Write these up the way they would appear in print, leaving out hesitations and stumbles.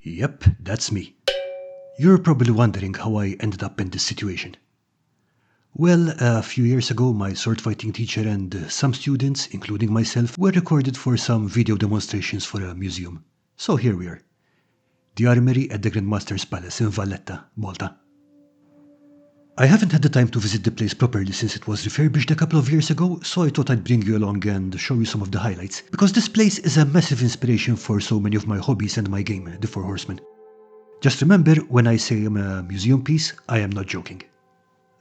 Yep, that's me. You're probably wondering how I ended up in this situation. Well, a few years ago, my sword fighting teacher and some students, including myself, were recorded for some video demonstrations for a museum. So here we are. The Armoury at the Grandmaster's Palace in Valletta, Malta. I haven't had the time to visit the place properly since it was refurbished a couple of years ago, so I thought I'd bring you along and show you some of the highlights, because this place is a massive inspiration for so many of my hobbies and my game, the Four Horsemen. Just remember, when I say I'm a museum piece, I am not joking.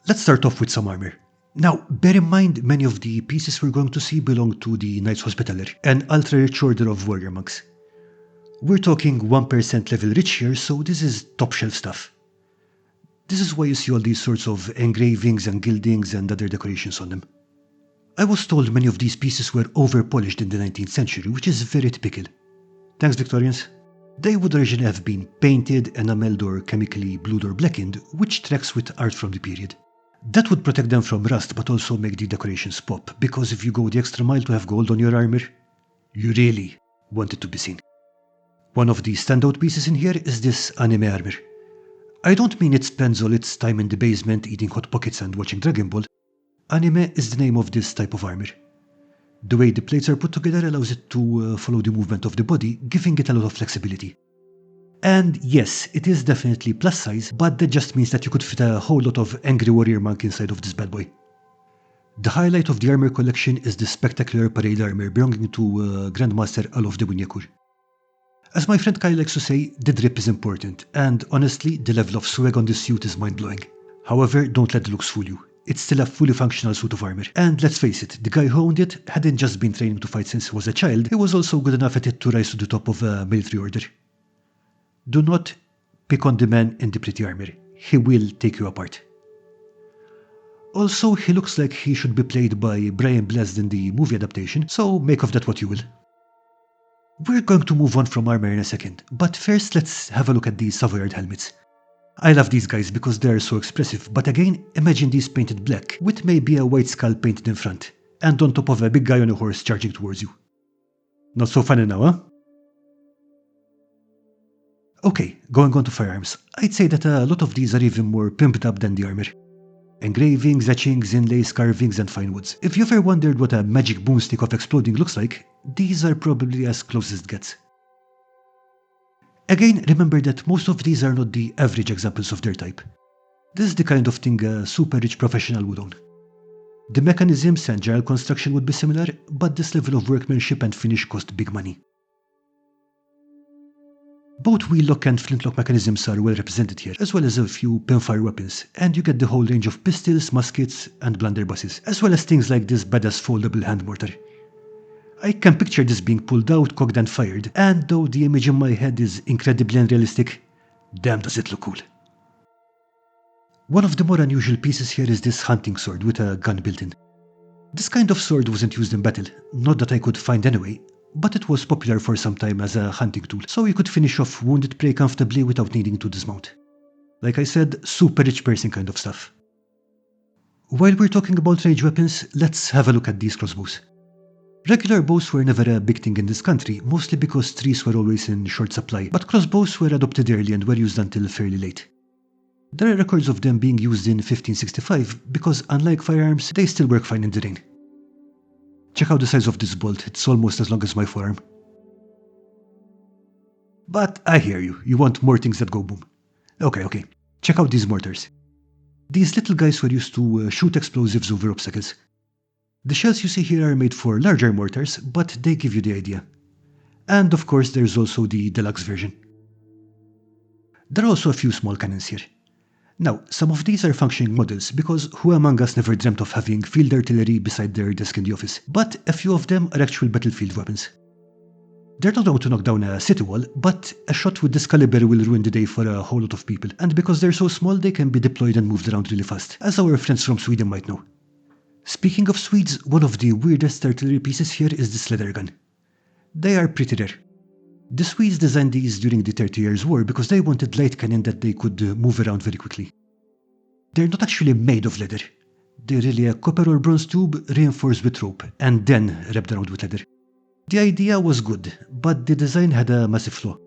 Let's start off with some armor. Now, bear in mind, many of the pieces we're going to see belong to the Knights Hospitaller, an ultra-rich order of warrior monks. We're talking 1% level rich here, so this is top shelf stuff. This is why you see all these sorts of engravings and gildings and other decorations on them. I was told many of these pieces were over-polished in the 19th century, which is very typical. Thanks, Victorians. They would originally have been painted, enameled or chemically blued or blackened, which tracks with art from the period. That would protect them from rust but also make the decorations pop, because if you go the extra mile to have gold on your armor, you really want it to be seen. One of the standout pieces in here is this anime armor. I don't mean it spends all its time in the basement eating Hot Pockets and watching Dragon Ball. Anime is the name of this type of armor. The way the plates are put together allows it to follow the movement of the body, giving it a lot of flexibility. And yes, it is definitely plus size, but that just means that you could fit a whole lot of angry warrior monk inside of this bad boy. The highlight of the armor collection is the spectacular parade armor belonging to Grandmaster Alof de Bunyakur. As my friend Kai likes to say, the drip is important, and honestly, the level of swag on this suit is mind-blowing. However, don't let the looks fool you. It's still a fully functional suit of armor, and let's face it, the guy who owned it hadn't just been training to fight since he was a child, he was also good enough at it to rise to the top of a military order. Do not pick on the man in the pretty armor. He will take you apart. Also, he looks like he should be played by Brian Blessed in the movie adaptation, so make of that what you will. We're going to move on from armor in a second, but first let's have a look at these Savoyard helmets. I love these guys because they're so expressive, but again, imagine these painted black, with maybe a white skull painted in front, and on top of a big guy on a horse charging towards you. Not so funny now, huh? Okay, going on to firearms, I'd say that a lot of these are even more pimped up than the armor. Engravings, etchings, inlays, carvings, and fine woods. If you've ever wondered what a magic boomstick of exploding looks like, these are probably as close as it gets. Again, remember that most of these are not the average examples of their type. This is the kind of thing a super rich professional would own. The mechanisms and general construction would be similar, but this level of workmanship and finish cost big money. Both wheel-lock and flintlock mechanisms are well represented here, as well as a few pinfire weapons, and you get the whole range of pistols, muskets, and blunderbusses, as well as things like this badass foldable hand mortar. I can picture this being pulled out, cocked and fired, and though the image in my head is incredibly unrealistic, damn does it look cool. One of the more unusual pieces here is this hunting sword with a gun built in. This kind of sword wasn't used in battle, not that I could find anyway, but it was popular for some time as a hunting tool, so you could finish off wounded prey comfortably without needing to dismount. Like I said, super rich person kind of stuff. While we're talking about ranged weapons, let's have a look at these crossbows. Regular bows were never a big thing in this country, mostly because trees were always in short supply, but crossbows were adopted early and were used until fairly late. There are records of them being used in 1565 because, unlike firearms, they still work fine in the rain. Check out the size of this bolt, it's almost as long as my forearm. But I hear you, you want more things that go boom. Okay, check out these mortars. These little guys were used to shoot explosives over obstacles. The shells you see here are made for larger mortars, but they give you the idea. And of course there's also the deluxe version. There are also a few small cannons here. Now, some of these are functioning models, because who among us never dreamt of having field artillery beside their desk in the office, but a few of them are actual battlefield weapons. They're not going to knock down a city wall, but a shot with this caliber will ruin the day for a whole lot of people, and because they're so small they can be deployed and moved around really fast, as our friends from Sweden might know. Speaking of Swedes, one of the weirdest artillery pieces here is this leather gun. They are pretty rare. The Swedes designed these during the 30 Years' War because they wanted light cannon that they could move around very quickly. They're not actually made of leather. They're really a copper or bronze tube reinforced with rope, and then wrapped around with leather. The idea was good, but the design had a massive flaw.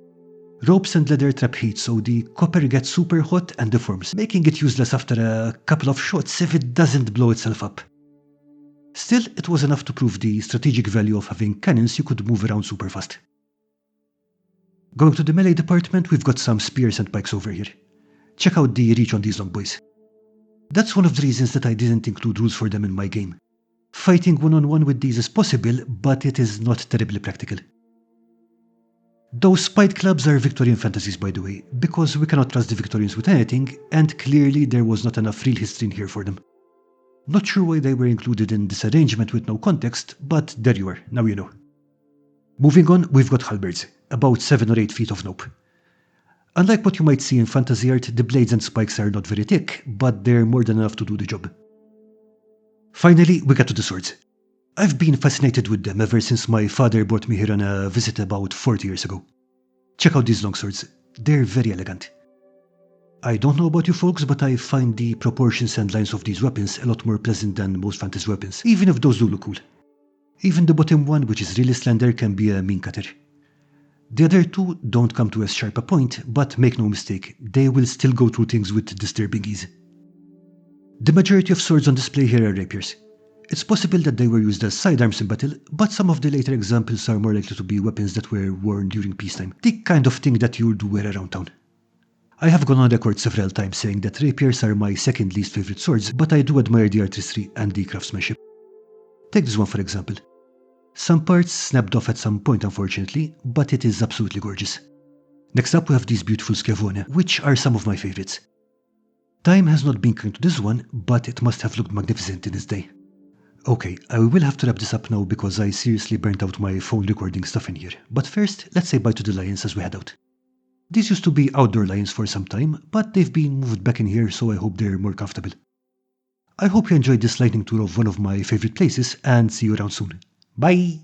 Ropes and leather trap heat, so the copper gets super hot and deforms, making it useless after a couple of shots if it doesn't blow itself up. Still, it was enough to prove the strategic value of having cannons you could move around super fast. Going to the melee department, we've got some spears and pikes over here. Check out the reach on these long boys. That's one of the reasons that I didn't include rules for them in my game. Fighting one-on-one with these is possible, but it is not terribly practical. Those spike clubs are Victorian fantasies, by the way, because we cannot trust the Victorians with anything, and clearly there was not enough real history in here for them. Not sure why they were included in this arrangement with no context, but there you are, now you know. Moving on, we've got halberds, about 7 or 8 feet of nope. Unlike what you might see in fantasy art, the blades and spikes are not very thick, but they're more than enough to do the job. Finally, we get to the swords. I've been fascinated with them ever since my father brought me here on a visit about 40 years ago. Check out these longswords, they're very elegant. I don't know about you folks, but I find the proportions and lines of these weapons a lot more pleasant than most fantasy weapons, even if those do look cool. Even the bottom one, which is really slender, can be a mean cutter. The other two don't come to as sharp a point, but make no mistake, they will still go through things with disturbing ease. The majority of swords on display here are rapiers. It's possible that they were used as sidearms in battle, but some of the later examples are more likely to be weapons that were worn during peacetime, the kind of thing that you would wear around town. I have gone on record several times saying that rapiers are my second least favorite swords, but I do admire the artistry and the craftsmanship. Take this one for example. Some parts snapped off at some point unfortunately, but it is absolutely gorgeous. Next up we have these beautiful Schiavone, which are some of my favorites. Time has not been kind to this one, but it must have looked magnificent in its day. Okay, I will have to wrap this up now because I seriously burnt out my phone recording stuff in here, but first let's say bye to the lions as we head out. These used to be outdoor lions for some time, but they've been moved back in here, so I hope they're more comfortable. I hope you enjoyed this lightning tour of one of my favorite places, and see you around soon. Bye!